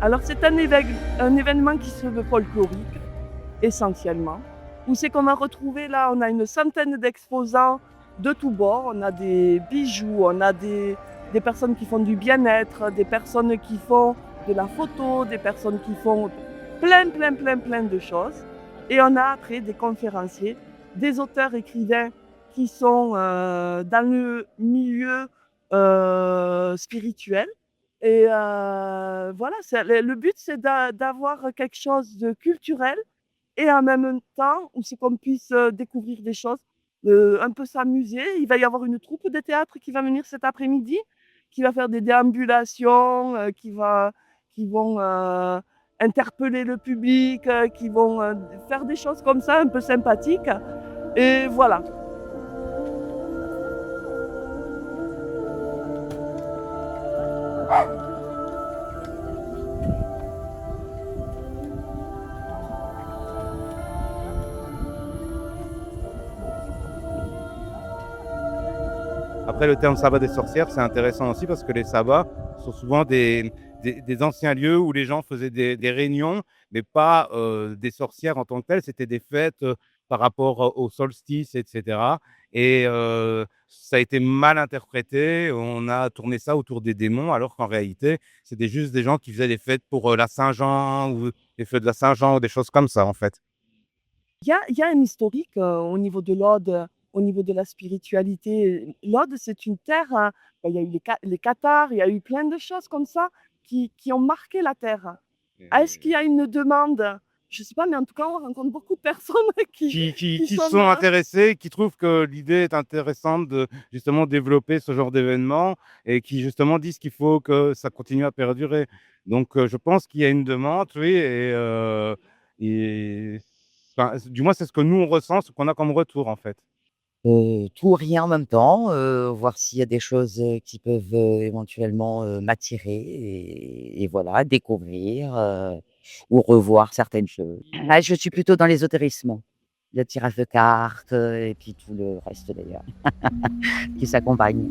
Alors c'est un événement qui se veut folklorique, essentiellement, où c'est qu'on va retrouver là, on a une centaine d'exposants de tous bords. On a des bijoux, on a des personnes qui font du bien-être, des personnes qui font de la photo, des personnes qui font plein de choses. Et on a après des conférenciers, des auteurs écrivains qui sont dans le milieu spirituel. Et voilà, le but, c'est d'avoir quelque chose de culturel et en même temps où c'est qu'on puisse découvrir des choses, un peu s'amuser. Il va y avoir une troupe de théâtre qui va venir cet après-midi, qui va faire des déambulations, qui vont interpeller le public, qui vont faire des choses comme ça, un peu sympathiques. Et voilà. Après, le terme sabbat des sorcières, c'est intéressant aussi parce que les sabbats sont souvent des anciens lieux où les gens faisaient des réunions, mais pas des sorcières en tant que telles. C'était des fêtes par rapport au solstice, etc. Et ça a été mal interprété. On a tourné ça autour des démons, alors qu'en réalité, c'était juste des gens qui faisaient des fêtes pour la Saint-Jean ou les feux de la Saint-Jean ou des choses comme ça, en fait. Il y a un historique au niveau de l'Aude, au niveau de la spiritualité. L'Aude, c'est une terre, il y a eu les Cathares, il y a eu plein de choses comme ça qui ont marqué la terre. Est-ce qu'il y a une demande? Je ne sais pas, mais en tout cas, on rencontre beaucoup de personnes qui Qui sont sont intéressés, qui trouvent que l'idée est intéressante de justement développer ce genre d'événement et qui justement disent qu'il faut que ça continue à perdurer. Donc, je pense qu'il y a une demande, oui, et enfin, du moins, c'est ce que nous on ressent, ce qu'on a comme retour en fait. Tout ou rien en même temps, voir s'il y a des choses, qui peuvent, éventuellement, m'attirer et voilà, découvrir, ou revoir certaines choses. Ah, je suis plutôt dans l'ésotérisme, le tirage de cartes, et puis tout le reste d'ailleurs qui s'accompagne.